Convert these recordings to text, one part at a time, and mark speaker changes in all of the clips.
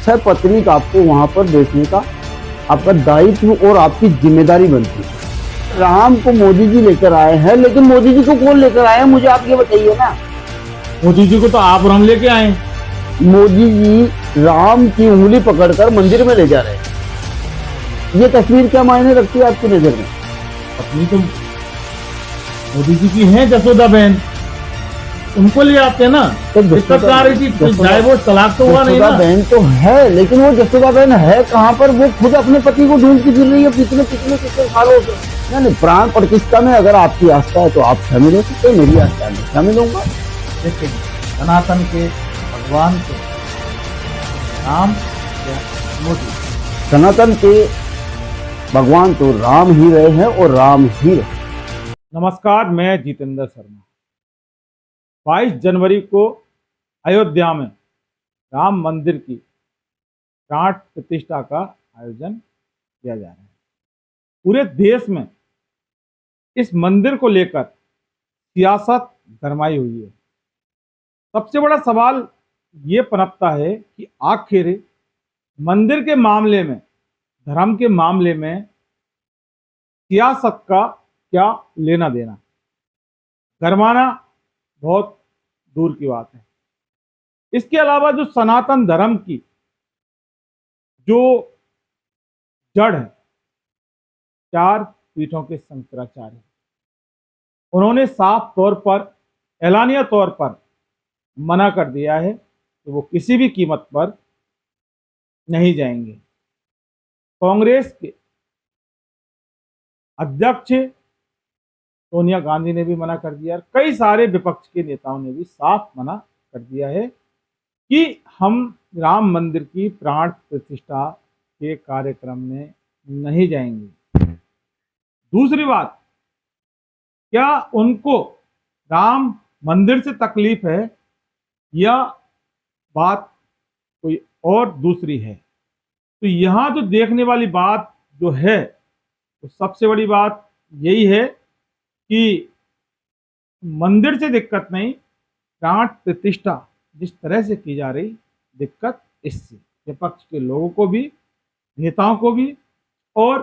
Speaker 1: अक्षय पत्रिका आपको वहां पर देखने का आपका दायित्व और आपकी जिम्मेदारी बनती है। राम को मोदी जी लेकर आए हैं, लेकिन मोदी जी को कौन लेकर आए हैं, मुझे आप ये बताइए ना।
Speaker 2: मोदी जी को तो आप और हम लेके आए।
Speaker 1: मोदी जी राम की उंगली पकड़कर मंदिर में ले जा रहे हैं। ये तस्वीर क्या मायने रखती है आपकी नजर में?
Speaker 2: पत्नी तो मोदी जी की है, जसोदा बहन, उनको ले आते हैं ना।
Speaker 1: तो
Speaker 2: दिक्कत क्या आ रही थी? चाहे वो तलाक तो हुआ नहीं ना।
Speaker 1: बहन तो है, लेकिन वो जसोदा बहन है कहाँ पर? वो खुद अपने पति को ढूंढ के फिर रही है पिछले पिछले कितने सालों से। नहीं, प्राण प्रतिष्ठा में अगर आपकी आस्था है तो आप शामिल हो सकते हैं, मेरी आस्था में शामिल होऊंगा।
Speaker 2: देखिए, सनातन के भगवान के राम या मोदी,
Speaker 1: सनातन के भगवान तो राम ही रहे हैं और राम ही रहे।
Speaker 2: नमस्कार, मैं जितेंद्र शर्मा। 22 जनवरी को अयोध्या में राम मंदिर की प्राण प्रतिष्ठा का आयोजन किया जा रहा है। पूरे देश में इस मंदिर को लेकर सियासत गरमाई हुई है। सबसे बड़ा सवाल ये पनपता है कि आखिर मंदिर के मामले में, धर्म के मामले में सियासत का क्या लेना देना? गरमाना बहुत दूर की बात है। इसके अलावा जो सनातन धर्म की जो जड़ है, 4 पीठों के शंकराचार्य, उन्होंने साफ तौर पर, एलानिया तौर पर मना कर दिया है कि वो किसी भी कीमत पर नहीं जाएंगे। कांग्रेस के अध्यक्ष सोनिया गांधी ने भी मना कर दिया, कई सारे विपक्ष के नेताओं ने भी साफ मना कर दिया है कि हम राम मंदिर की प्राण प्रतिष्ठा के कार्यक्रम में नहीं जाएंगे। दूसरी बात, क्या उनको राम मंदिर से तकलीफ है या बात कोई और दूसरी है? तो यहाँ जो देखने वाली बात जो है, तो सबसे बड़ी बात यही है कि मंदिर से दिक्कत नहीं, प्राण प्रतिष्ठा जिस तरह से की जा रही, दिक्कत इससे विपक्ष के लोगों को भी, नेताओं को भी, और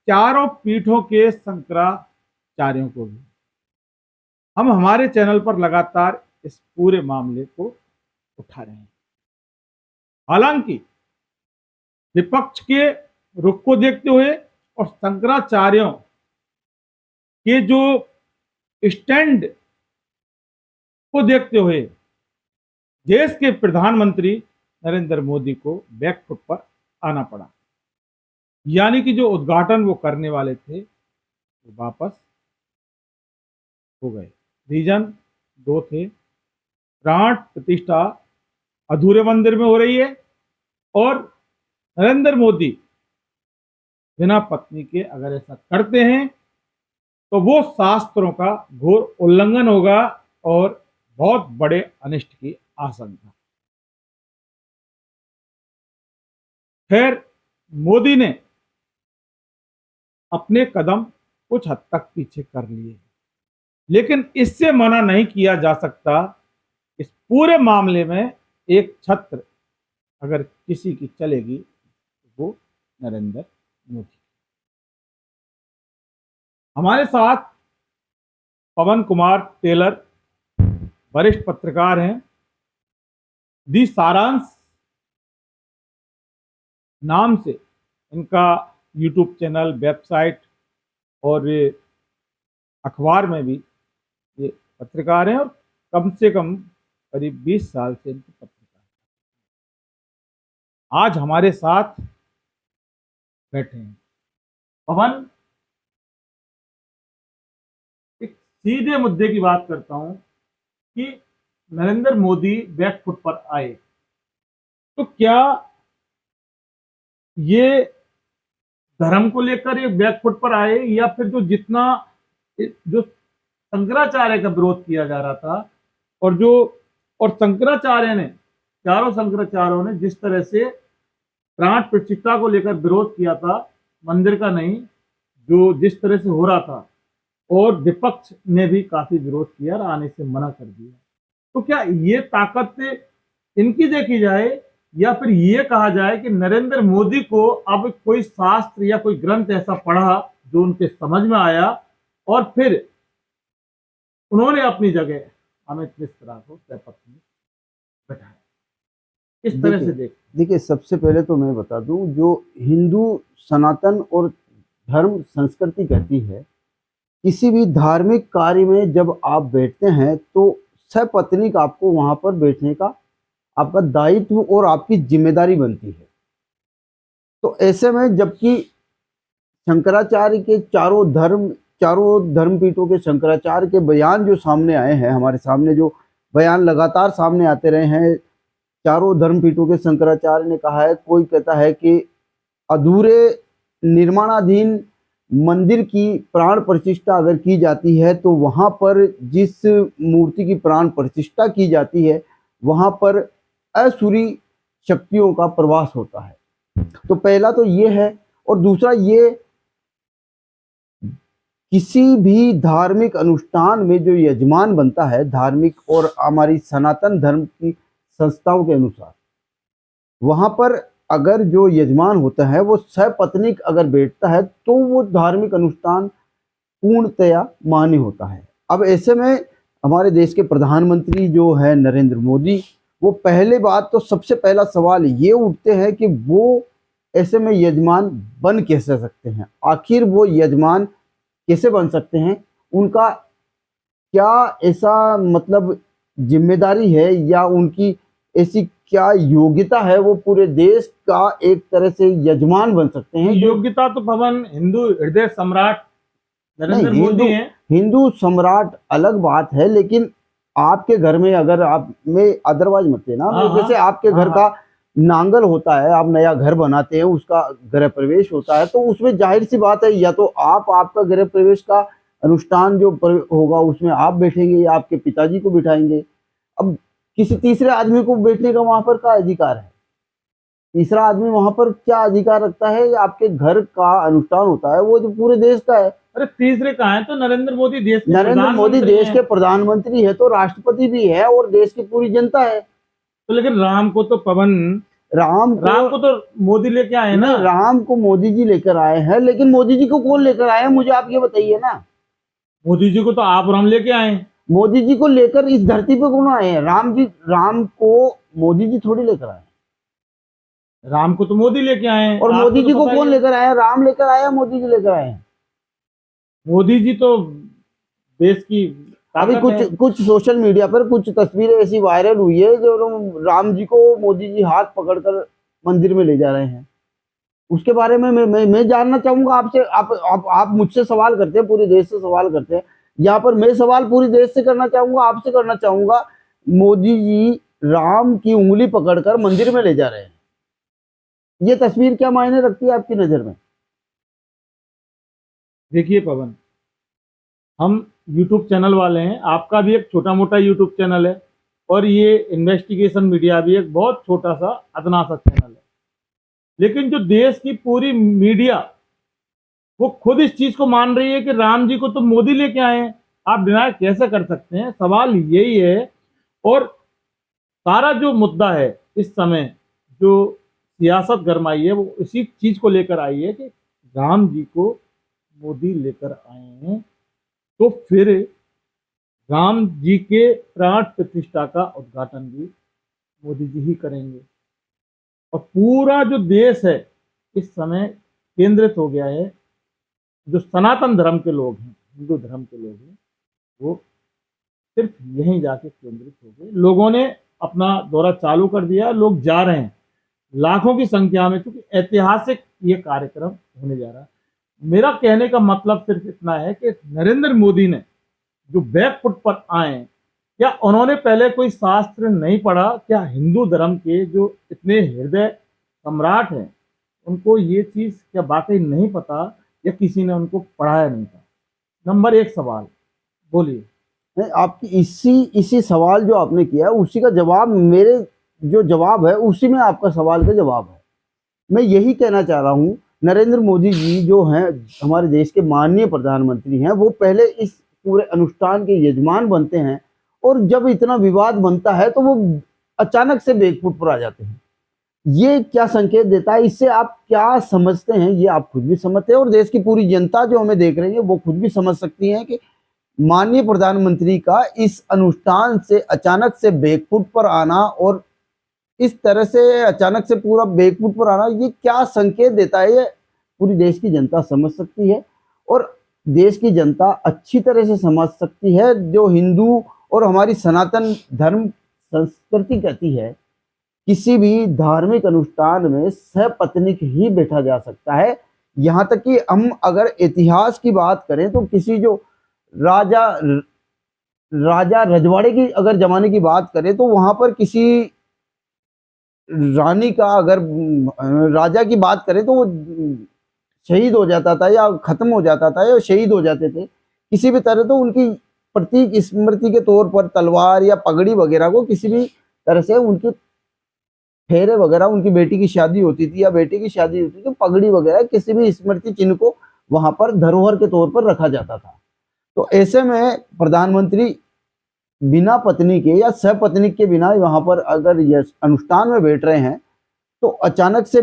Speaker 2: चारों पीठों के शंकराचार्यों को भी। हम हमारे चैनल पर लगातार इस पूरे मामले को उठा रहे हैं। हालांकि विपक्ष के रुख को देखते हुए और शंकराचार्यों के जो स्टैंड को देखते हुए देश के प्रधानमंत्री नरेंद्र मोदी को बैकफुट पर आना पड़ा। यानी कि जो उद्घाटन वो करने वाले थे वो वापस हो गए। रीजन 2 थे। प्राण प्रतिष्ठा अधूरे मंदिर में हो रही है और नरेंद्र मोदी बिना पत्नी के अगर ऐसा करते हैं तो वो शास्त्रों का घोर उल्लंघन होगा और बहुत बड़े अनिष्ट की आशंका। खैर, मोदी ने अपने कदम कुछ हद तक पीछे कर लिए, लेकिन इससे मना नहीं किया जा सकता। इस पूरे मामले में एक छत्र अगर किसी की चलेगी तो वो नरेंद्र मोदी। हमारे साथ पवन कुमार टेलर वरिष्ठ पत्रकार हैं। दी सारांश नाम से इनका यूट्यूब चैनल, वेबसाइट और अखबार में भी ये पत्रकार हैं और कम से कम करीब 20 साल से इनकी पत्रकार। आज हमारे साथ बैठे हैं। पवन, एक सीधे मुद्दे की बात करता हूं कि नरेंद्र मोदी बैकफुट पर आए तो क्या ये धर्म को लेकर ये बैकफुट पर आए या फिर जो शंकराचार्य का विरोध किया जा रहा था और शंकराचार्य ने, चारों शंकराचार्यों ने जिस तरह से प्राण प्रतिष्ठा को लेकर विरोध किया था, मंदिर का नहीं, जो जिस तरह से हो रहा था, और विपक्ष ने भी काफी विरोध किया और आने से मना कर दिया, तो क्या ये ताकत इनकी देखी जाए या फिर ये कहा जाए कि नरेंद्र मोदी को अब कोई शास्त्र या कोई ग्रंथ ऐसा पढ़ा जो उनके समझ में आया और फिर उन्होंने अपनी जगह अमित मिश्रा को सपत्नी बैठाया, इस तरह से
Speaker 1: देखिए सबसे पहले तो मैं बता दूं, जो हिंदू सनातन और धर्म संस्कृति कहती है, किसी भी धार्मिक कार्य में जब आप बैठते हैं तो सपत्नीक आपको वहां पर बैठने का आपका दायित्व और आपकी जिम्मेदारी बनती है। तो ऐसे में जबकि शंकराचार्य के चारों धर्मपीठों के शंकराचार्य के बयान जो सामने आए हैं, हमारे सामने जो बयान लगातार सामने आते रहे हैं, चारों धर्मपीठों के शंकराचार्य ने कहा है, कोई कहता है कि अधूरे निर्माणाधीन मंदिर की प्राण प्रतिष्ठा अगर की जाती है तो वहां पर जिस मूर्ति की प्राण प्रतिष्ठा की जाती है वहां पर असुरी शक्तियों का प्रवास होता है। तो पहला तो ये है, और दूसरा ये, किसी भी धार्मिक अनुष्ठान में जो यजमान बनता है धार्मिक और हमारी सनातन धर्म की संस्थाओं के अनुसार, वहां पर अगर जो यजमान होता है वो सपत्नीक अगर बैठता है तो वो धार्मिक अनुष्ठान पूर्णतया मान्य होता है। अब ऐसे में हमारे देश के प्रधानमंत्री जो है नरेंद्र मोदी, वो पहले बात तो सबसे पहला सवाल ये उठते हैं कि वो ऐसे में यजमान बन कैसे सकते हैं, आखिर वो यजमान कैसे बन सकते हैं, उनका क्या ऐसा मतलब जिम्मेदारी है या उनकी ऐसी क्या योग्यता है, वो पूरे देश का एक तरह से यजमान बन सकते हैं।
Speaker 2: योग्यता तो पवन हिंदू हृदय सम्राट नरेंद्र मोदी हैं।
Speaker 1: हिंदू सम्राट अलग बात है, लेकिन आपके घर में अगर आप में अदरवाइज मत लेना, जैसे आपके घर का नांगल होता है, आप नया घर बनाते हैं, उसका गृह प्रवेश होता है, तो उसमें जाहिर सी बात है या तो आपका गृह प्रवेश का अनुष्ठान जो होगा उसमें आप बैठेंगे या आपके पिताजी को बिठाएंगे। अब किसी तीसरे आदमी को बैठने का वहां पर क्या अधिकार है? तीसरा आदमी वहां पर क्या अधिकार रखता है? आपके घर का अनुष्ठान होता है वो जो पूरे देश का है।
Speaker 2: अरे तीसरे कहाँ है? तो नरेंद्र मोदी देश
Speaker 1: के प्रधानमंत्री है, तो राष्ट्रपति भी है और देश की पूरी जनता है।
Speaker 2: तो लेकिन राम को तो राम को तो मोदी लेके आए ना।
Speaker 1: राम को मोदी जी लेकर आए हैं, लेकिन मोदी जी को कौन लेकर आए हैं मुझे आप ये बताइए ना।
Speaker 2: मोदी जी को तो आप राम लेके आए।
Speaker 1: मोदी जी को लेकर इस धरती पे कौन आए हैं? राम को मोदी जी थोड़ी लेकर आए।
Speaker 2: राम को तो मोदी लेके आए।
Speaker 1: और मोदी जी को कौन लेकर आया? राम लेकर आया, मोदी जी लेकर आए हैं।
Speaker 2: मोदी जी तो देश की
Speaker 1: अभी कुछ सोशल मीडिया पर कुछ तस्वीरें ऐसी वायरल हुई है जो राम जी को मोदी जी हाथ पकड़कर मंदिर में ले जा रहे हैं। उसके बारे में मैं जानना चाहूंगा आपसे। आप मुझसे सवाल करते हैं, पूरे देश से सवाल करते हैं, यहाँ पर मैं सवाल पूरे देश से करना चाहूंगा, आपसे करना चाहूंगा। मोदी जी राम की उंगली पकड़कर मंदिर में ले जा रहे हैं, ये तस्वीर क्या मायने रखती है आपकी नजर में?
Speaker 2: देखिए पवन, हम YouTube चैनल वाले हैं, आपका भी एक छोटा मोटा YouTube चैनल है और ये इन्वेस्टिगेशन मीडिया भी एक बहुत छोटा सा अदना सा चैनल है, लेकिन जो देश की पूरी मीडिया वो खुद इस चीज को मान रही है कि राम जी को तो मोदी लेके आए हैं। आप डिनाय कैसे कर सकते हैं? सवाल यही है। और सारा जो मुद्दा है इस समय जो सियासत गरमाई है वो इसी चीज को लेकर आई है कि राम जी को मोदी लेकर आए हैं, तो फिर राम जी के प्राण प्रतिष्ठा का उद्घाटन भी मोदी जी ही करेंगे। और पूरा जो देश है इस समय केंद्रित हो गया है, जो सनातन धर्म के लोग हैं, हिंदू धर्म के लोग हैं, वो सिर्फ यहीं जाके केंद्रित हो गए। लोगों ने अपना दौरा चालू कर दिया, लोग जा रहे हैं लाखों की संख्या में, क्योंकि ऐतिहासिक ये कार्यक्रम होने जा रहा है। मेरा कहने का मतलब सिर्फ इतना है कि नरेंद्र मोदी ने जो बैकफुट पर आए, क्या उन्होंने पहले कोई शास्त्र नहीं पढ़ा? क्या हिंदू धर्म के जो इतने हृदय सम्राट हैं उनको ये चीज क्या वाकई नहीं पता, या किसी ने उनको पढ़ाया नहीं था? नंबर एक सवाल बोलिए।
Speaker 1: नहीं, आपकी इसी सवाल जो आपने किया उसी का जवाब मेरे जो जवाब है उसी में आपका सवाल का जवाब है। मैं यही कहना चाह रहा हूँ, नरेंद्र मोदी जी जो हैं हमारे देश के माननीय प्रधानमंत्री हैं, वो पहले इस पूरे अनुष्ठान के यजमान बनते हैं और जब इतना विवाद बनता है तो वो अचानक से बैकफुट पर आ जाते हैं। ये क्या संकेत देता है, इससे आप क्या समझते हैं? ये आप खुद भी समझते हैं और देश की पूरी जनता जो हमें देख रही है वो खुद भी समझ सकती है कि माननीय प्रधानमंत्री का इस अनुष्ठान से अचानक से बैकफुट पर आना और इस तरह से अचानक से पूरा बैकफुट पर आना, ये क्या संकेत देता है, ये पूरी देश की जनता समझ सकती है। और देश की जनता अच्छी तरह से समझ सकती है, जो हिंदू और हमारी सनातन धर्म संस्कृति कहती है किसी भी धार्मिक अनुष्ठान में सपत्नीक ही बैठा जा सकता है। यहाँ तक कि हम अगर इतिहास की बात करें तो किसी जो राजा राजा रजवाड़े की अगर जमाने की बात करें तो वहां पर किसी रानी का अगर राजा की बात करें तो वो शहीद हो जाता था या खत्म हो जाता था या शहीद हो जाते थे किसी भी तरह, तो उनकी प्रतीक स्मृति के तौर पर तलवार या पगड़ी वगैरह को किसी भी तरह से उनके फेरे वगैरह, उनकी बेटी की शादी होती थी या बेटे की शादी होती थी तो पगड़ी वगैरह किसी भी स्मृति चिन्ह को वहां पर धरोहर के तौर पर रखा जाता था। तो ऐसे में प्रधानमंत्री बिना पत्नी के या सपत्नीक के बिना वहां पर अगर ये अनुष्ठान में बैठ रहे हैं तो अचानक से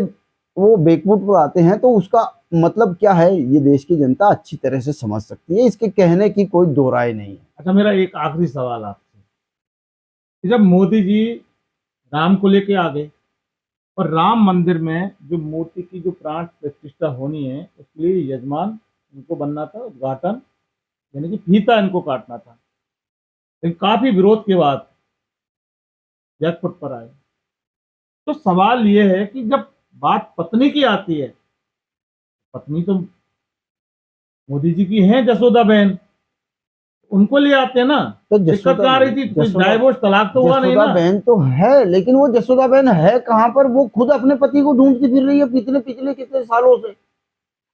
Speaker 1: वो बैकफुट पर आते हैं, तो उसका मतलब क्या है ये देश की जनता अच्छी तरह से समझ सकती है, इसके कहने की कोई दो राय नहीं है।
Speaker 2: अच्छा, मेरा एक आखिरी सवाल आपसे, जब मोदी जी राम को लेके आ गए और राम मंदिर में जो मूर्ति की जो प्राण प्रतिष्ठा होनी है उसके लिए यजमान इनको बनना था, उद्घाटन यानी कि फीता इनको काटना था, लेकिन काफी विरोध के बाद जैकपॉट पर आए। तो सवाल ये है कि जब बात पत्नी की आती है, पत्नी तो मोदी जी की है जसोदा बहन, उनको ले आते हैं ना,
Speaker 1: तो
Speaker 2: दिक्कत क्या आ रही थी? कुछ डाइवोर्स तलाक तो हुआ नहीं ना?
Speaker 1: जसोदा बहन तो है, लेकिन वो जसोदा बहन है कहाँ पर? वो खुद अपने पति को ढूंढती फिर रही है पिछले पिछले कितने सालों से।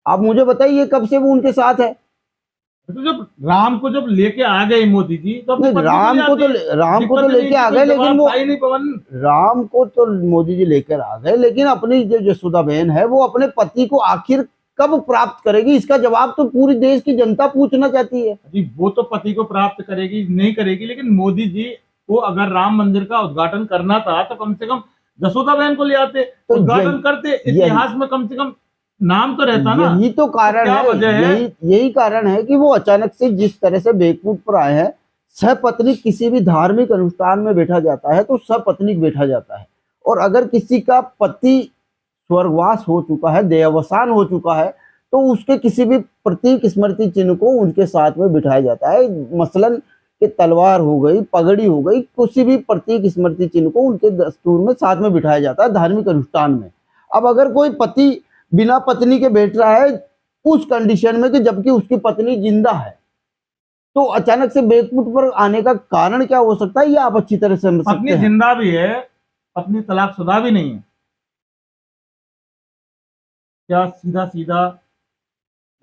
Speaker 1: आप मुझे बताइए कब से वो उनके साथ है?
Speaker 2: तो जब राम को जब लेके आ गए मोदी जी तो अपनी
Speaker 1: नहीं,
Speaker 2: पत्नी
Speaker 1: राम को तो
Speaker 2: दिक्कत
Speaker 1: लेके
Speaker 2: नहीं
Speaker 1: आ
Speaker 2: थी,
Speaker 1: गए,
Speaker 2: कोई
Speaker 1: लेकिन
Speaker 2: जवाब
Speaker 1: वो
Speaker 2: था ही नहीं पवन।
Speaker 1: राम को तो मोदी जी लेकर आ गए, लेकिन अपनी जो जसोदा बहन है वो अपने पति को आखिर कब प्राप्त करेगी, इसका जवाब तो पूरी देश की जनता पूछना चाहती है।
Speaker 2: जी, वो तो पति को प्राप्त करेगी नहीं करेगी, लेकिन मोदी जी को अगर राम मंदिर का उद्घाटन करना था तो कम से कम जसोदा बहन को ले आते,
Speaker 1: तो
Speaker 2: उद्घाटन करते, इतिहास में कम से कम नाम तो रहता ना।
Speaker 1: यही तो कारण
Speaker 2: क्या
Speaker 1: है,
Speaker 2: वजह है?
Speaker 1: यही कारण है कि वो अचानक से जिस तरह से बैकफुट पर आए हैं। सपत्नीक किसी भी धार्मिक अनुष्ठान में बैठा जाता है तो सपत्नीक बैठा जाता है, और अगर किसी का पति स्वर्गवास हो चुका है, देहावसान हो चुका है, तो उसके किसी भी प्रतीक स्मृति चिन्ह को उनके साथ में बिठाया जाता है। मसलन कि तलवार हो गई, पगड़ी हो गई, किसी भी प्रतीक स्मृति चिन्ह को उनके दस्तूर में साथ में बिठाया जाता है धार्मिक अनुष्ठान में। अब अगर कोई पति बिना पत्नी के बैठ रहा है उस कंडीशन में कि जबकि उसकी पत्नी जिंदा है, तो अचानक से बैकफुट पर आने का कारण क्या हो सकता है, ये आप अच्छी तरह से समझ सकते
Speaker 2: पत्नी
Speaker 1: हैं।
Speaker 2: जिंदा भी है, पत्नी तलाकशुदा भी नहीं है। क्या सीधा सीधा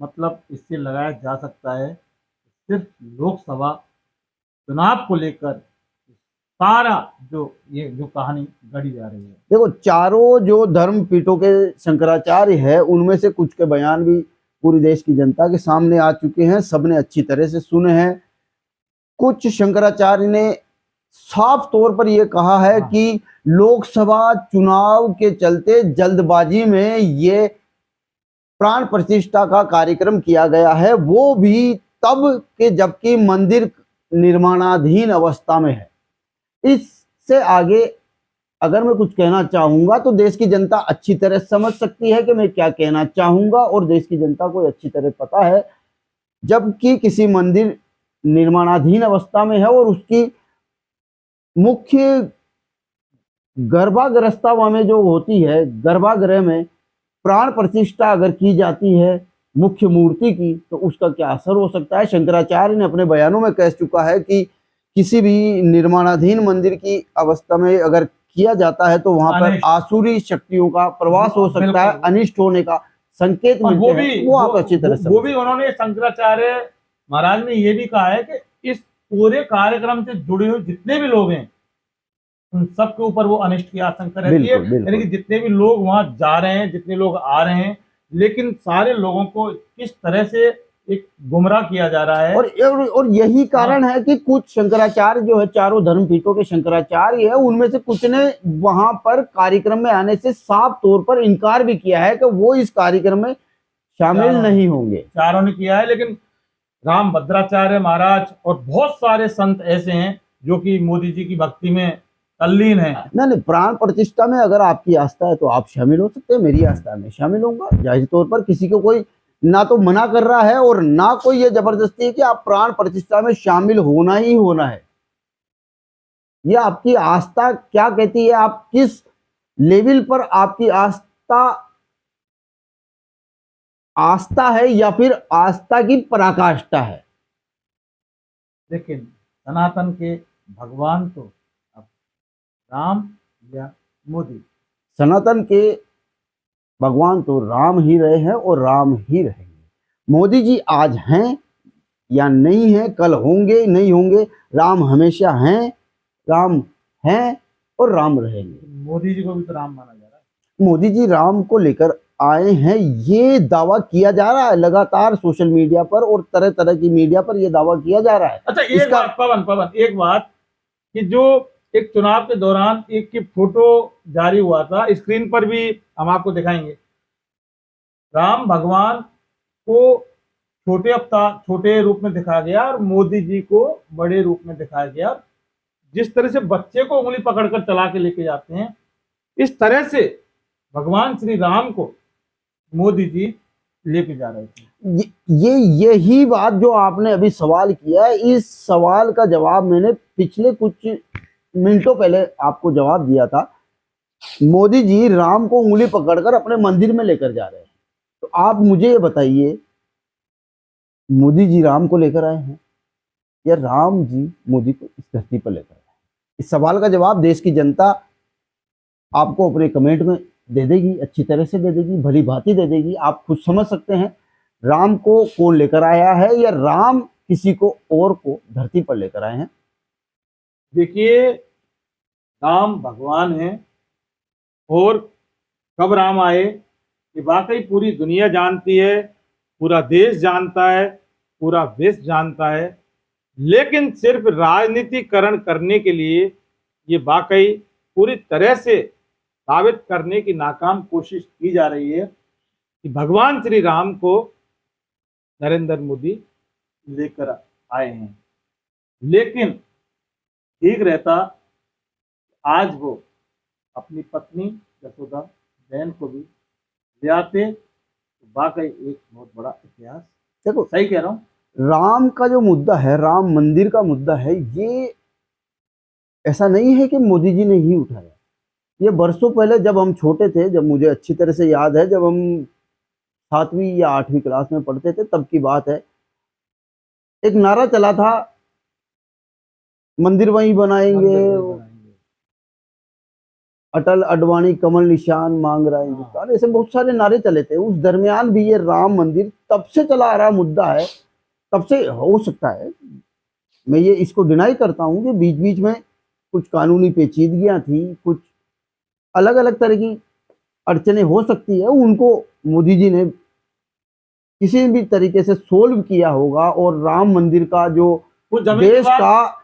Speaker 2: मतलब इससे लगाया जा सकता है सिर्फ लोकसभा चुनाव को लेकर सारा ये जो कहानी गढ़ी जा रही है?
Speaker 1: देखो, चारों जो धर्म पीठों के शंकराचार्य है उनमें से कुछ के बयान भी पूरी देश की जनता के सामने आ चुके हैं, सबने अच्छी तरह से सुने हैं। कुछ शंकराचार्य ने साफ तौर पर यह कहा है कि लोकसभा चुनाव के चलते जल्दबाजी में ये प्राण प्रतिष्ठा का कार्यक्रम किया गया है, वो भी तब के जबकि मंदिर निर्माणाधीन अवस्था में है। इससे आगे अगर मैं कुछ कहना चाहूंगा तो देश की जनता अच्छी तरह समझ सकती है कि मैं क्या कहना चाहूंगा, और देश की जनता को अच्छी तरह पता है जबकि किसी मंदिर निर्माणाधीन अवस्था में है और उसकी मुख्य गर्भागृहस्थावा में जो होती है, गर्भागृह में प्राण प्रतिष्ठा अगर की जाती है मुख्य मूर्ति की, तो उसका क्या असर हो सकता है। शंकराचार्य ने अपने बयानों में कह चुका है कि किसी भी निर्माणाधीन मंदिर की अवस्था में अगर किया जाता है तो वहां पर आसुरी शक्तियों का प्रवास हो सकता है, अनिष्ट होने का संकेत मिलते हैं। वो आप अच्छी तरह से
Speaker 2: वो भी उन्होंने शंकराचार्य महाराज ने ये भी कहा है कि इस पूरे कार्यक्रम से जुड़े हुए जितने भी लोग हैं उन सबके ऊपर वो अनिष्ट की आशंका रहती है। यानी कि जितने भी लोग वहां जा रहे हैं, जितने लोग आ रहे हैं, लेकिन सारे लोगों को किस तरह से एक गुमराह किया जा रहा है।
Speaker 1: और यही कारण है कि कुछ शंकराचार्य जो है, चारों धर्म पीठों के शंकराचार्य है, उनमें से कुछ ने वहां पर कार्यक्रम में आने से साफ तौर पर इनकार भी किया है कि वो इस कार्यक्रम में शामिल नहीं होंगे।
Speaker 2: चारों ने किया है, लेकिन राम भद्राचार्य महाराज और बहुत सारे संत ऐसे हैं जो कि मोदी जी की भक्ति में तल्लीन है।
Speaker 1: नहीं, प्राण प्रतिष्ठा में अगर आपकी आस्था है तो आप शामिल हो सकते हैं, मेरी आस्था में शामिल होऊंगा। जाहिर तौर पर किसी को कोई ना तो मना कर रहा है और ना कोई ये जबरदस्ती है कि आप प्राण प्रतिष्ठा में शामिल होना ही होना है। ये आपकी आस्था क्या कहती है, आप किस लेवल पर आपकी आस्था है या फिर आस्था की पराकाष्ठा है।
Speaker 2: लेकिन सनातन के भगवान तो अब राम या मोदी,
Speaker 1: सनातन के भगवान तो राम ही रहे हैं और राम ही रहेंगे। मोदी जी आज हैं या नहीं है, कल होंगे नहीं होंगे, राम हमेशा हैं, राम हैं और राम रहेंगे।
Speaker 2: मोदी जी को भी तो राम माना जा रहा है।
Speaker 1: मोदी जी राम को लेकर आए हैं, ये दावा किया जा रहा है लगातार सोशल मीडिया पर और तरह तरह की मीडिया पर ये दावा किया जा रहा है।
Speaker 2: अच्छा, एक बात पवन एक बात कि जो एक चुनाव के दौरान एक की फोटो जारी हुआ था, स्क्रीन पर भी हम आपको दिखाएंगे। राम भगवान को छोटे रूप में दिखाया गया और मोदी जी को बड़े रूप में दिखाया गया। जिस तरह से बच्चे को उंगली पकड़कर चला के लेके जाते हैं, इस तरह से भगवान श्री राम को मोदी जी लेके जा रहे थे।
Speaker 1: यही बात जो आपने अभी सवाल किया है, इस सवाल का जवाब मैंने पिछले कुछ मिनटों पहले आपको जवाब दिया था। मोदी जी राम को उंगली पकड़कर अपने मंदिर में लेकर जा रहे हैं, तो आप मुझे ये बताइए, मोदी जी राम को लेकर आए हैं या राम जी मोदी को इस धरती पर लेकर आए? इस सवाल का जवाब देश की जनता आपको अपने कमेंट में दे देगी, अच्छी तरह से दे देगी, भली भांति दे देगी। आप खुद समझ सकते हैं राम को कौन लेकर आया है या राम किसी को और को धरती पर लेकर आए हैं।
Speaker 2: देखिए, राम भगवान है और कब राम आए ये वाकई पूरी दुनिया जानती है, पूरा देश जानता है, पूरा विश्व जानता है। लेकिन सिर्फ राजनीतिकरण करने के लिए ये वाकई पूरी तरह से साबित करने की नाकाम कोशिश की जा रही है कि भगवान श्री राम को नरेंद्र मोदी लेकर आए हैं। लेकिन ठीक रहता आज वो अपनी पत्नी यशोदा बहन को भी ले आते, तो वाकई एक बहुत बड़ा इतिहास।
Speaker 1: देखो,
Speaker 2: सही कह रहा हूँ।
Speaker 1: राम का जो मुद्दा है, राम मंदिर का मुद्दा है, ये ऐसा नहीं है कि मोदी जी ने ही उठाया। ये बरसों पहले जब हम छोटे थे, जब मुझे अच्छी तरह से याद है, जब हम 7वीं या 8वीं क्लास में पढ़ते थे, तब की बात है। एक नारा चला था, मंदिर वहीं बनाएंगे, अटल अडवाणी कमल निशान मांग रहा है हिंदुस्तान, ऐसे बहुत सारे नारे चले थे। उस दरमियान भी ये राम मंदिर तब से चला आ रहा मुद्दा है, तब से। हो सकता है, मैं ये इसको डिनाई करता हूँ कि बीच बीच में कुछ कानूनी पेचीदगियां थी, कुछ अलग अलग तरह की अड़चने हो सकती है, उनको मोदी जी ने किसी भी तरीके से सोल्व किया होगा और राम मंदिर का जो देश का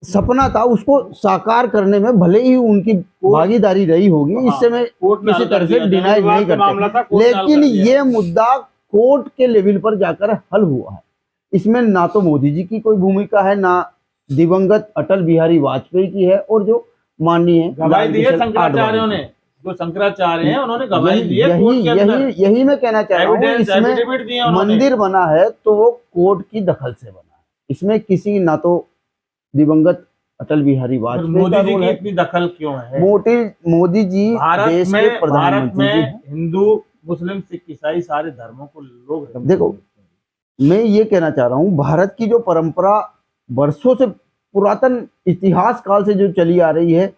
Speaker 1: सपना था उसको साकार करने में भले ही उनकी भागीदारी रही होगी। इससे मैं किसी तरह से डिनाई नहीं करता, लेकिन ये मुद्दा कोर्ट के लेवल पर जाकर हल हुआ है। इसमें ना तो मोदी जी की कोई भूमिका है, ना दिवंगत अटल बिहारी वाजपेयी की है, और जो माननीय
Speaker 2: गवाही दी है शंकराचार्यों ने, जो शंकराचार्य हैं उन्होंने गवाही दी है।
Speaker 1: यही मैं कहना चाह रहा हूँ, इसमें मंदिर बना है तो वो कोर्ट की दखल से बना है। इसमें किसी ना तो दिवंगत अटल बिहारी वाजपेयी का रोल है।
Speaker 2: इतनी दखल क्यों है?
Speaker 1: मोदी जी देश के प्रधानमंत्री हैं।
Speaker 2: हिंदू मुस्लिम सिख ईसाई सारे धर्मों को लोग,
Speaker 1: देखो मैं ये कहना चाह रहा हूँ, भारत की जो परंपरा वर्षों से पुरातन इतिहास काल से जो चली आ रही है,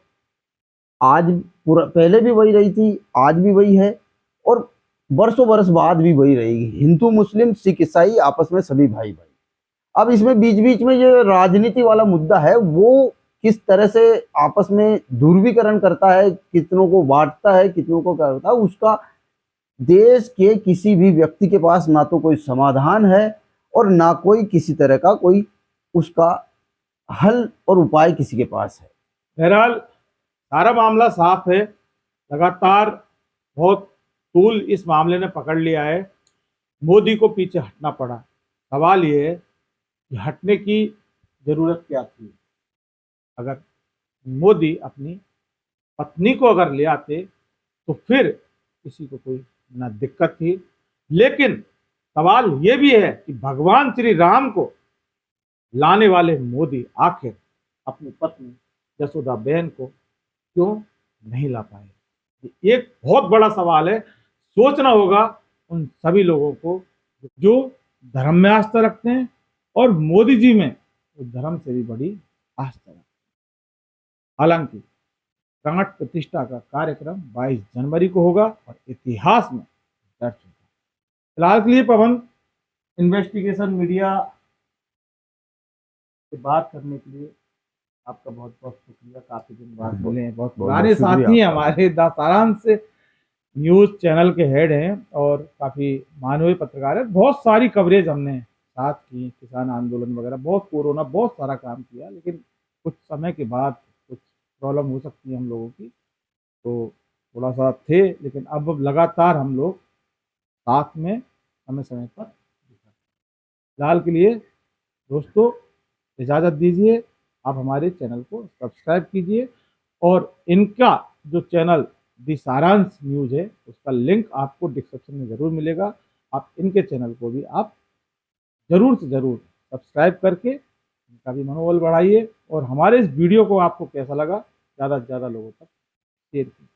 Speaker 1: आज पहले भी वही रही थी, आज भी वही है और बरसों बरस बाद भी वही रहेगी। हिंदू मुस्लिम सिख ईसाई आपस में सभी भाई भाई। अब इसमें बीच बीच में ये राजनीति वाला मुद्दा है, वो किस तरह से आपस में ध्रुवीकरण करता है, कितनों को बांटता है, कितनों को क्या करता है, उसका देश के किसी भी व्यक्ति के पास ना तो कोई समाधान है और ना कोई किसी तरह का कोई उसका हल और उपाय किसी के पास है।
Speaker 2: बहरहाल सारा मामला साफ है, लगातार बहुत तूल इस मामले ने पकड़ लिया है, मोदी को पीछे हटना पड़ा। सवाल ये है कि हटने की जरूरत क्या थी? अगर मोदी अपनी पत्नी को अगर ले आते तो फिर किसी को कोई ना दिक्कत थी, लेकिन सवाल ये भी है कि भगवान श्री राम को लाने वाले मोदी आखिर अपनी पत्नी यशोदा बहन को क्यों नहीं ला पाए? ये एक बहुत बड़ा सवाल है। सोचना होगा उन सभी लोगों को जो धर्म में आस्था रखते हैं और मोदी जी में वो धर्म से भी बड़ी आस्था रखते हैं। हालांकि प्राण प्रतिष्ठा का कार्यक्रम 22 जनवरी को होगा और इतिहास में दर्ज होगा। फिलहाल के लिए पवन इन्वेस्टिगेशन मीडिया से बात करने के लिए आपका बहुत बहुत शुक्रिया। काफी दिन बाद मिले हैं, बहुत पुराने साथी हैं हमारे। द सारांश न्यूज चैनल के हेड हैं और काफी मानवीय पत्रकार है। बहुत सारी कवरेज हमने साथ की, किसान आंदोलन वगैरह, बहुत कोरोना, बहुत सारा काम किया, लेकिन कुछ समय के बाद कुछ प्रॉब्लम हो सकती है हम लोगों की, तो थोड़ा सा थे, लेकिन अब लगातार हम लोग साथ में समय समय पर। फिलहाल के लिए दोस्तों इजाज़त दीजिए, आप हमारे चैनल को सब्सक्राइब कीजिए और इनका जो चैनल दी सारांश न्यूज़ है उसका लिंक आपको डिस्क्रिप्शन में ज़रूर मिलेगा। आप इनके चैनल को भी आप ज़रूर से ज़रूर सब्सक्राइब करके इनका भी मनोबल बढ़ाइए और हमारे इस वीडियो को आपको कैसा लगा ज़्यादा से ज़्यादा लोगों तक शेयर कीजिए।